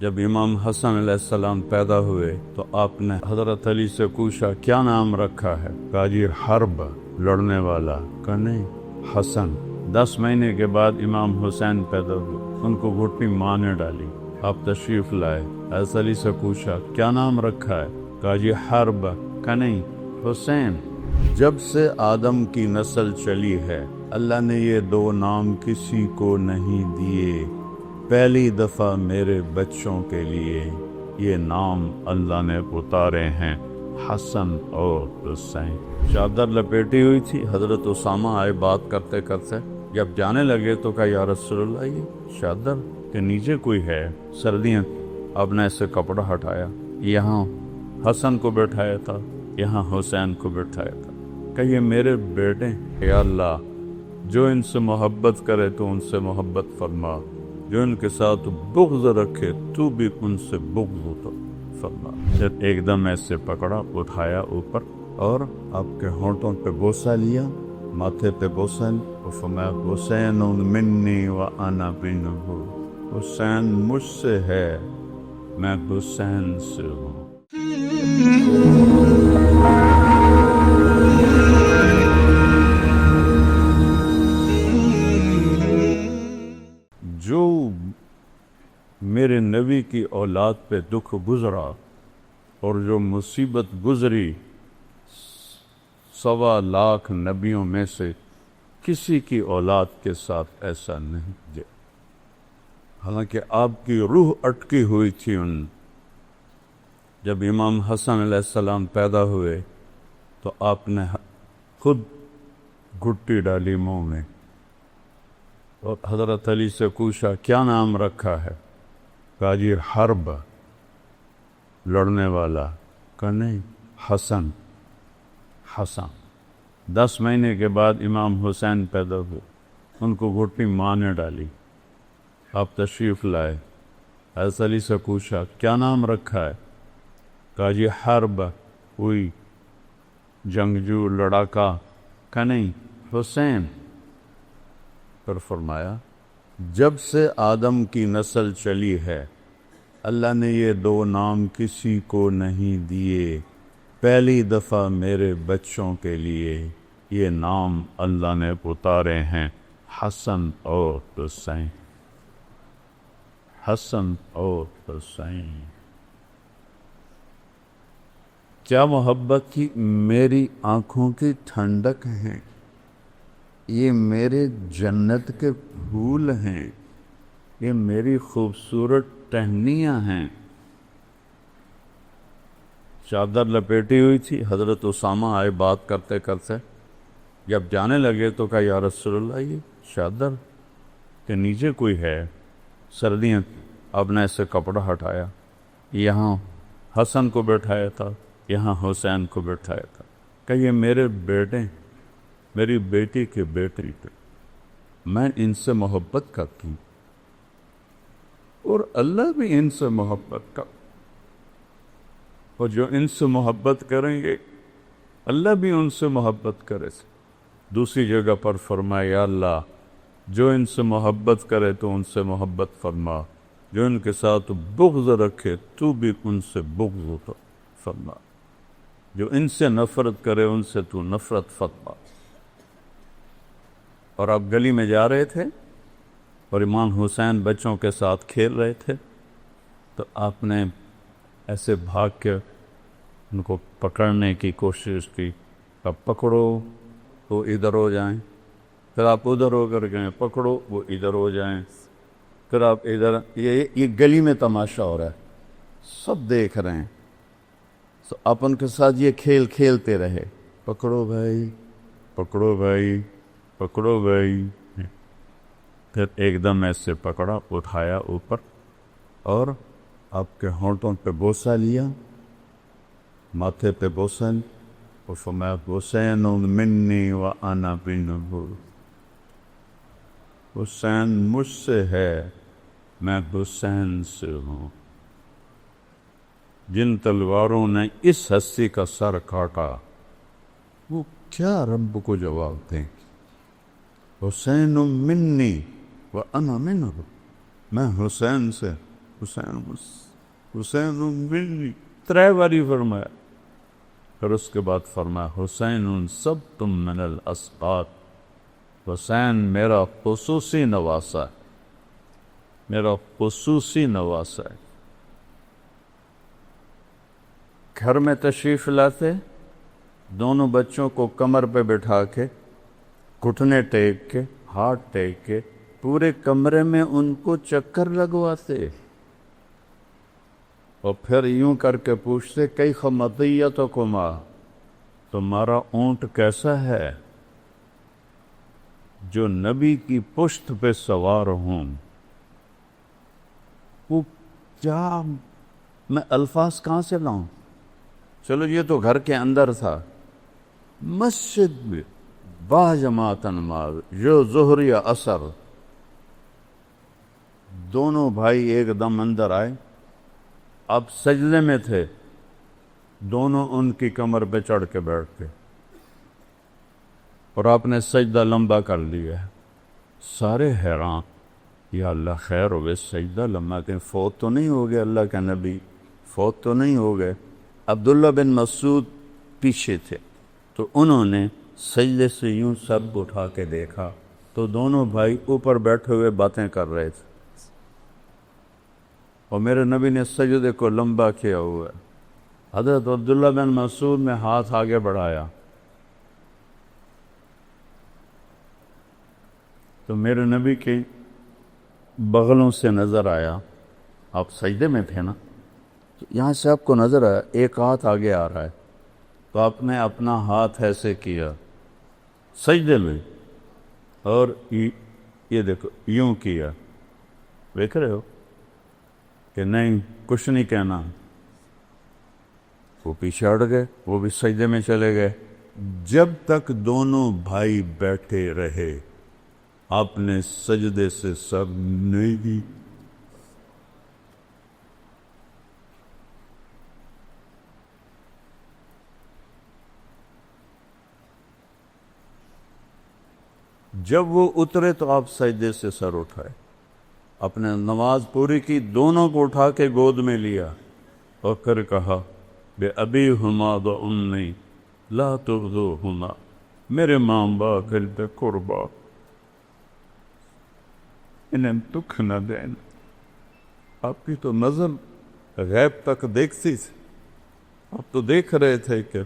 جب امام حسن علیہ السلام پیدا ہوئے تو آپ نے حضرت علی سے پوچھا کیا نام رکھا ہے؟ کہا جی حرب، لڑنے والا۔ کہا نہیں، حسن۔ 10 مہینے کے بعد امام حسین پیدا ہوئے، ان کو گھٹی ماں نے ڈالی، آپ تشریف لائے، حضرت علی سے پوچھا کیا نام رکھا ہے؟ کہا جی حرب۔ کہا نہیں، حسین۔ جب سے آدم کی نسل چلی ہے اللہ نے یہ 2 نام کسی کو نہیں دیے، پہلی دفعہ میرے بچوں کے لیے یہ نام اللہ نے اتارے ہیں، حسن اور حسین۔ چادر لپیٹی ہوئی تھی، حضرت اسامہ آئے بات کرتے کرتے، جب جانے لگے تو کہا یا رسول اللہ یہ چادر کے نیچے کوئی ہے، سردیاں۔ اب نے اسے کپڑا ہٹایا، یہاں حسن کو بٹھایا تھا، یہاں حسین کو بٹھایا تھا، کہ یہ میرے بیٹے، یا اللہ جو ان سے محبت کرے تو ان سے محبت فرما، جو ان کے ساتھ بغض رکھے تو بھی ان سے بغض فرما۔ پھر ایک دم ایسے پکڑا، اٹھایا اوپر اور آپ کے ہونٹوں پہ بوسہ لیا، ماتھے پہ بوسہ لیا، اور فرمایا حسین منی وانا منہ، حسین مجھ سے ہے میں حسین سے ہوں۔ جو میرے نبی کی اولاد پہ دکھ گزرا اور جو مصیبت گزری، 1.25 لاکھ نبیوں میں سے کسی کی اولاد کے ساتھ ایسا نہیں ہے، حالانکہ آپ کی روح اٹکی ہوئی تھی ان۔ جب امام حسن علیہ السلام پیدا ہوئے تو آپ نے خود گھٹی ڈالی منہ میں اور حضرت علی سے پوچھا کیا نام رکھا ہے؟ کہا جی حرب، لڑنے والا۔ کہا نہیں، حسن۔ حسن۔ 10 مہینے کے بعد امام حسین پیدا ہوئے، ان کو گھٹی ماں نے ڈالی، آپ تشریف لائے، حضرت علی سے پوچھا کیا نام رکھا ہے؟ کہا جی حرب، ہوئی جنگجو لڑاکا۔ کہا نہیں، حسین۔ پھر فرمایا جب سے آدم کی نسل چلی ہے اللہ نے یہ 2 نام کسی کو نہیں دیے، پہلی دفعہ میرے بچوں کے لیے یہ نام اللہ نے اتارے ہیں، حسن اور حسین۔ حسن اور حسین۔ کیا محبت کی میری آنکھوں کی ٹھنڈک ہیں، یہ میرے جنت کے پھول ہیں، یہ میری خوبصورت ٹہنیاں ہیں۔ چادر لپیٹی ہوئی تھی، حضرت اسامہ آئے بات کرتے کرتے، جب جانے لگے تو کہا یا رسول اللہ یہ چادر کے نیچے کوئی ہے، سردیاں۔ اب نے اسے کپڑا ہٹایا، یہاں حسن کو بٹھایا تھا، یہاں حسین کو بٹھایا تھا، کہ یہ میرے بیٹے، میری بیٹی کے بیٹے، میں ان سے محبت کرتی ہوں اور اللہ بھی ان سے محبت کر، اور جو ان سے محبت کریں گے اللہ بھی ان سے محبت کرے۔ دوسری جگہ پر فرمایا یا اللہ جو ان سے محبت کرے تو ان سے محبت فرما، جو ان کے ساتھ بغض رکھے تو بھی ان سے بغض فرما، جو ان سے نفرت کرے ان سے تو نفرت فرما۔ اور آپ گلی میں جا رہے تھے اور امام حسین بچوں کے ساتھ کھیل رہے تھے تو آپ نے ایسے بھاگ کے ان کو پکڑنے کی کوشش کی، اب پکڑو تو ادھر ہو جائیں، پھر آپ ادھر ہو کر گئے، پکڑو وہ ادھر ہو جائیں، پھر آپ ادھر۔ یہ گلی میں تماشا ہو رہا ہے، سب دیکھ رہے ہیں، تو آپ ان کے ساتھ یہ کھیل کھیلتے رہے، پکڑو بھائی، پکڑو بھائی، پکڑو بھائی۔ پھر ایک دم ایسے پکڑا، اٹھایا اوپر اور آپ کے ہونٹوں پہ بوسہ لیا، ماتھے پہ بوسہ لیا، اور فرمایا حسین منی وانا منہ، حسین مجھ سے ہے میں حسین سے ہوں۔ جن تلواروں نے اس ہستی کا سر کاٹا وہ کیا رب کو جواب دیں؟ حسین منی وانا منہ، میں حسین سے، حسین حسین منی 3 باری فرمایا. پھر اس کے بعد فرمایا حسین سب تم من الاسباط، حسین میرا خصوصی نواسا ہے، میرا خصوصی نواسا ہے. گھر میں تشریف لاتے، دونوں بچوں کو کمر پہ بٹھا کے، گھٹنے ٹیک کے، ہاتھ ٹیک کے، پورے کمرے میں ان کو چکر لگواتے، اور پھر یوں کر کے پوچھتے کیف مطیتکما، تمہارا اونٹ کیسا ہے جو نبی کی پشت پہ سوار ہوں. وہ کیا میں الفاظ کہاں سے لاؤں؟ چلو یہ تو گھر کے اندر تھا، مسجد میں با جماعت نماز، جو ظہر یا عصر، دونوں بھائی ایک دم اندر آئے. اب سجدے میں تھے، دونوں ان کی کمر پہ چڑھ کے بیٹھ گئے، اور آپ نے سجدہ لمبا کر لیا. سارے حیران، یا اللہ خیر ہوئے، سجدہ لمبا کہ فوت تو نہیں ہو گئے اللہ کے نبی، فوت تو نہیں ہو گئے. عبداللہ بن مسعود پیچھے تھے، تو انہوں نے سجدے سے یوں سر اٹھا کے دیکھا تو دونوں بھائی اوپر بیٹھے ہوئے باتیں کر رہے تھے، اور میرے نبی نے سجدے کو لمبا کیا ہوا ہے. حضرت عبداللہ بن مسعود نے ہاتھ آگے بڑھایا تو میرے نبی کے بغلوں سے نظر آیا، آپ سجدے میں تھے نا، تو یہاں سے آپ کو نظر آیا ایک ہاتھ آگے آ رہا ہے، تو آپ نے اپنا ہاتھ ایسے کیا سجدے میں، اور یہ دیکھو یوں کیا. دیکھ رہے ہو کہ نہیں کچھ نہیں کہنا. وہ پیچھے ہٹ گئے، وہ بھی سجدے میں چلے گئے. جب تک دونوں بھائی بیٹھے رہے آپ نے سجدے سے سر نہیں دی. جب وہ اترے تو آپ سجدے سے سر اٹھائے، اپنے نماز پوری کی، دونوں کو اٹھا کے گود میں لیا، اور پھر کہا بے ابی ہما و امی لا تغزوہما، میرے ماں باپ دل پہ قربا، انہیں دکھ نہ دینا. آپ کی تو نظر غیب تک دیکھتی تھی، آپ تو دیکھ رہے تھے کہ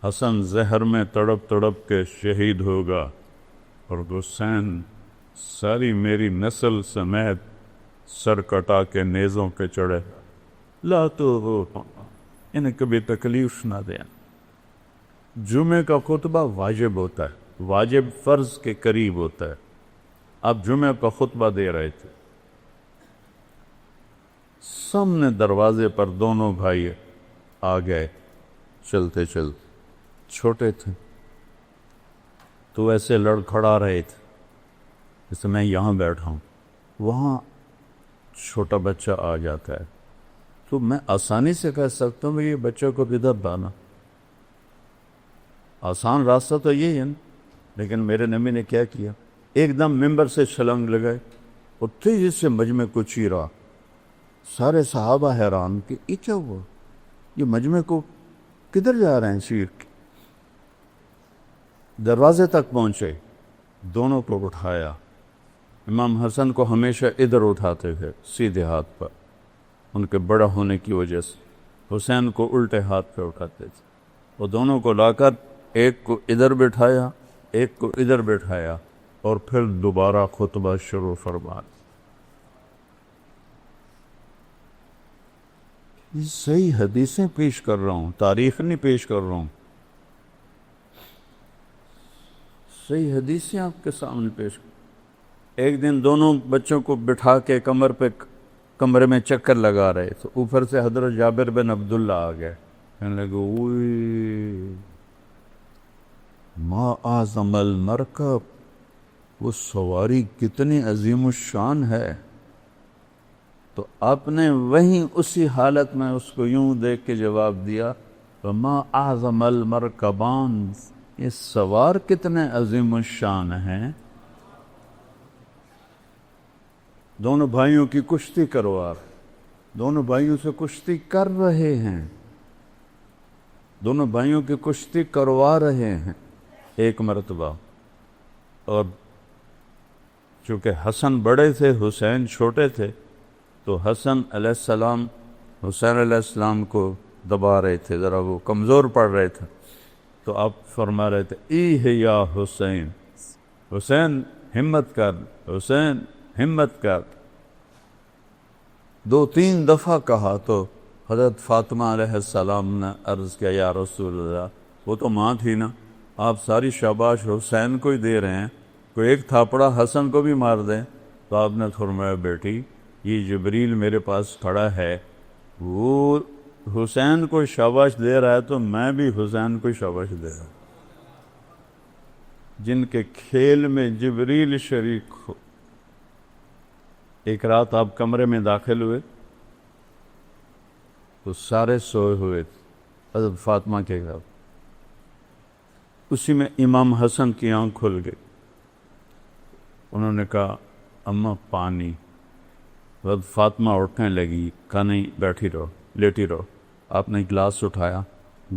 حسن زہر میں تڑپ تڑپ کے شہید ہوگا، اور حسین ساری میری نسل سمیت سر کٹا کے نیزوں کے چڑھے. لا تو انہیں کبھی تکلیف نہ دیں. جمعے کا خطبہ واجب ہوتا ہے، واجب فرض کے قریب ہوتا ہے. آپ جمعے کا خطبہ دے رہے تھے، سامنے دروازے پر دونوں بھائی آ گئے چلتے چلتے. چھوٹے تھے تو ایسے لڑکھڑا رہے تھے جیسے میں یہاں بیٹھا ہوں، وہاں چھوٹا بچہ آ جاتا ہے تو میں آسانی سے کہہ سکتا ہوں کہ یہ بچے کو کدھر بانا، آسان راستہ تو یہی ہے نا. لیکن میرے نبی نے کیا کیا، ایک دم ممبر سے چھلنگ لگائے اور تیزی سے مجمع کو چیرا. سارے صحابہ حیران کہ یہ کیا ہوا، یہ مجمع کو کدھر جا رہے ہیں چیر کے. دروازے تک پہنچے، دونوں کو اٹھایا. امام حسن کو ہمیشہ ادھر اٹھاتے تھے سیدھے ہاتھ پر، ان کے بڑا ہونے کی وجہ سے. حسین کو الٹے ہاتھ پہ اٹھاتے تھے، اور دونوں کو لا کر ایک کو ادھر بٹھایا، ایک کو ادھر بٹھایا، اور پھر دوبارہ خطبہ شروع فرما. یہ صحیح حدیثیں پیش کر رہا ہوں، تاریخ نہیں پیش کر رہا ہوں، صحیح حدیثیں آپ کے سامنے پیش. ایک دن دونوں بچوں کو بٹھا کے کمرے میں چکر لگا رہے تو اوپر سے حضرت جابر بن عبداللہ آ گئے، کہنے لگے اوئی ما اعظم المرکب، وہ سواری کتنی عظیم الشان ہے. تو آپ نے وہیں اسی حالت میں اس کو یوں دیکھ کے جواب دیا ما اعظم المرکبان، یہ سوار کتنے عظیم الشان ہیں. دونوں بھائیوں کی کشتی کروا رہے، دونوں بھائیوں سے کشتی کر رہے ہیں، دونوں بھائیوں کی کشتی کروا رہے ہیں ایک مرتبہ. اور چونکہ حسن بڑے تھے، حسین چھوٹے تھے، تو حسن علیہ السلام حسین علیہ السلام کو دبا رہے تھے، ذرا وہ کمزور پڑ رہے تھے. تو آپ فرما رہے تھے ای یا حسین، حسین ہمت کر، حسین ہمت کر. 2-3 دفعہ کہا تو حضرت فاطمہ علیہ السلام نے عرض کیا یا رسول اللہ، وہ تو ماں تھی نا، آپ ساری شاباش حسین کو ہی دے رہے ہیں، کوئی ایک تھاپڑا حسن کو بھی مار دیں. تو آپ نے فرمایا بیٹی یہ جبریل میرے پاس کھڑا ہے، وہ حسین کو شاباش دے رہا ہے تو میں بھی حسین کو شاباش دے رہا ہوں. جن کے کھیل میں جبریل شریک ہو. ایک رات آپ کمرے میں داخل ہوئے تو سارے سوئے ہوئے تھے حضرت فاطمہ کے گھر. اسی میں امام حسن کی آنکھ کھل گئی. انہوں نے کہا اماں پانی. حضرت فاطمہ اٹھنے لگی، کہا نہیں بیٹھی رہو، لیٹی رہو. آپ نے گلاس اٹھایا،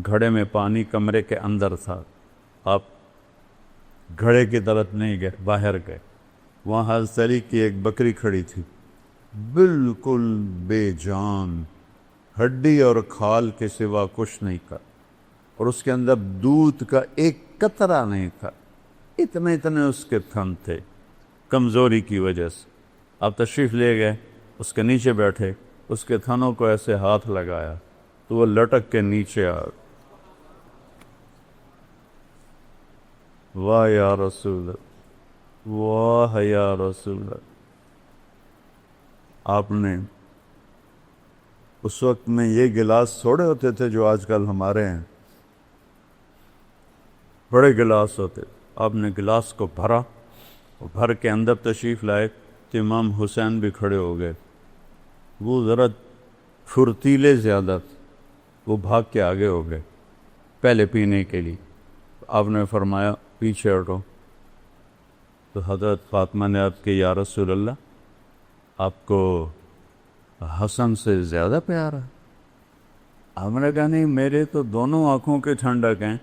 گھڑے میں پانی کمرے کے اندر تھا. آپ گھڑے کی طرف نہیں گئے، باہر گئے. وہاں حضرت علی کی ایک بکری کھڑی تھی، بالکل بے جان، ہڈی اور کھال کے سوا کچھ نہیں تھا، اور اس کے اندر دودھ کا ایک قطرہ نہیں تھا. اتنے اس کے تھن تھے کمزوری کی وجہ سے. آپ تشریف لے گئے، اس کے نیچے بیٹھے، اس کے تھنوں کو ایسے ہاتھ لگایا تو وہ لٹک کے نیچے آ. واہ یا رسول اللہ، واہ یا رسول اللہ. آپ نے اس وقت میں یہ گلاس تھوڑے ہوتے تھے جو آج کل ہمارے ہیں، بڑے گلاس ہوتے. آپ نے گلاس کو بھرا، بھر کے اندر تشریف لائے تو امام حسین بھی کھڑے ہو گئے. وہ ذرا پھرتیلے زیادہ تھے، وہ بھاگ کے آگے ہو گئے پہلے پینے کے لیے. آپ نے فرمایا پیچھے ہٹو. تو حضرت فاطمہ نے عرض کی یا رسول اللہ، آپ کو حسن سے زیادہ پیار ہے؟ آپ نے کہا نہیں، میرے تو دونوں آنکھوں کے ٹھنڈک ہیں،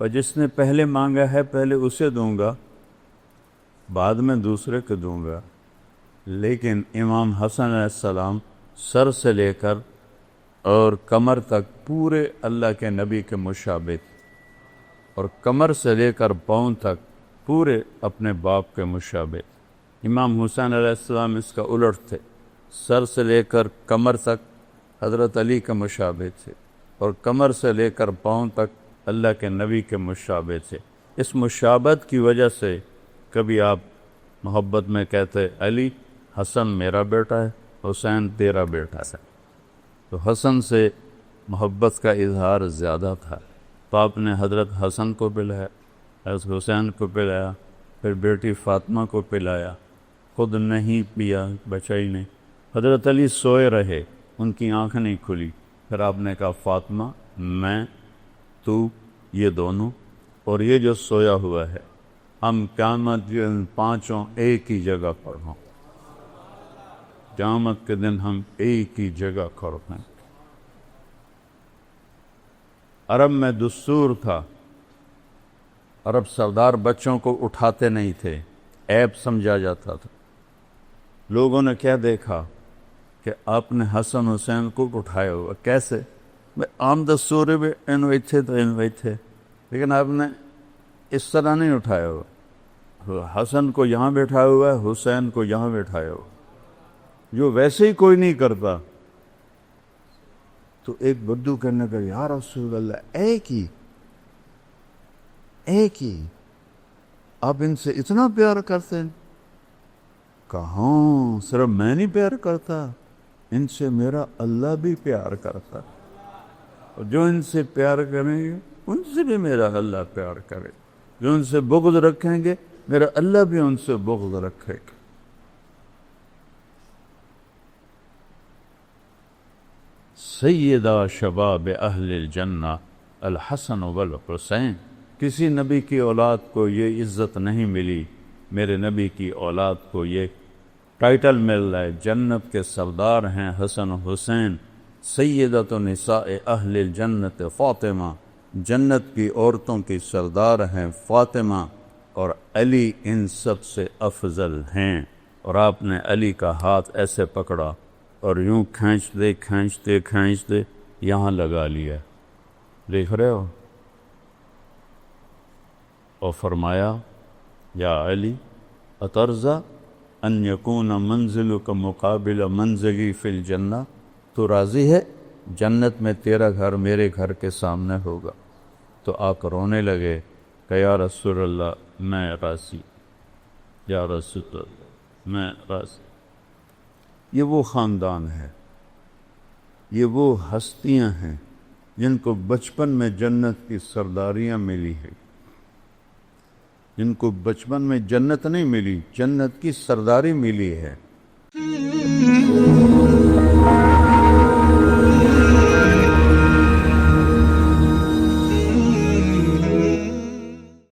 پر جس نے پہلے مانگا ہے پہلے اسے دوں گا، بعد میں دوسرے کو دوں گا. لیکن امام حسن علیہ السلام سر سے لے کر اور کمر تک پورے اللہ کے نبی کے مشابہ تھے، اور کمر سے لے کر پاؤں تک پورے اپنے باپ کے مشابہ. امام حسین علیہ السلام اس کا الٹ تھے، سر سے لے کر کمر تک حضرت علی کے مشابہ تھے، اور کمر سے لے کر پاؤں تک اللہ کے نبی کے مشابہ تھے. اس مشابہت کی وجہ سے کبھی آپ محبت میں کہتے علی حسن میرا بیٹا ہے، حسین تیرا بیٹا ہے. تو حسن سے محبت کا اظہار زیادہ تھا. تو آپ نے حضرت حسن کو پلایا، حضرت حسین کو پلایا، پھر بیٹی فاطمہ کو پلایا، خود نہیں پیا، بچائی نہیں. حضرت علی سوئے رہے، ان کی آنکھ نہیں کھلی. پھر آپ نے کہا فاطمہ، میں، تو، یہ دونوں اور یہ جو سویا ہوا ہے، ہم قیامت کے دن پانچوں ایک ہی جگہ پر ہوں. قیامت کے دن ہم ایک ہی جگہ پر ہیں. عرب میں دستور تھا، عرب سردار بچوں کو اٹھاتے نہیں تھے، عیب سمجھا جاتا تھا. لوگوں نے کیا دیکھا کہ آپ نے حسن حسین کو اٹھایا ہوا. کیسے؟ عام دستور بھی انوئی تھے تو انوئی تھے، لیکن آپ نے اس طرح نہیں اٹھایا ہوا. حسن کو یہاں بیٹھایا ہوا ہے، حسین کو یہاں بیٹھایا ہوا، جو ویسے ہی کوئی نہیں کرتا. تو ایک بدو کہنے کا یا رسول اللہ، ایک ہی آپ ان سے اتنا پیار کرتے ہیں؟ کہاں صرف میں نہیں پیار کرتا، ان سے میرا اللہ بھی پیار کرتا، اور جو ان سے پیار کریں گے ان سے بھی میرا اللہ پیار کرے، جو ان سے بغض رکھیں گے میرا اللہ بھی ان سے بغض رکھے گا. سیدہ شباب اہل الجنہ الحسن والحسین. کسی نبی کی اولاد کو یہ عزت نہیں ملی، میرے نبی کی اولاد کو یہ ٹائٹل مل رہا ہے، جنت کے سردار ہیں حسن و حسین، سیدۃ نساء اہل الجنت فاطمہ، جنت کی عورتوں کی سردار ہیں فاطمہ، اور علی ان سب سے افضل ہیں۔ اور آپ نے علی کا ہاتھ ایسے پکڑا اور یوں کھینچتے یہاں لگا لیا، دیکھ رہے ہو، اور فرمایا یا علی اترضا ان یکون منزلک مقابل منزلی فی الجنہ، تو راضی ہے جنت میں تیرا گھر میرے گھر کے سامنے ہوگا؟ تو آپ رونے لگے کہ یا رسول اللہ میں راضی، یا رسول اللہ میں راضی۔ یہ وہ خاندان ہے، یہ وہ ہستیاں ہیں جن کو بچپن میں جنت کی سرداریاں ملی ہیں، جن کو بچپن میں جنت نہیں ملی، جنت کی سرداری ملی ہے۔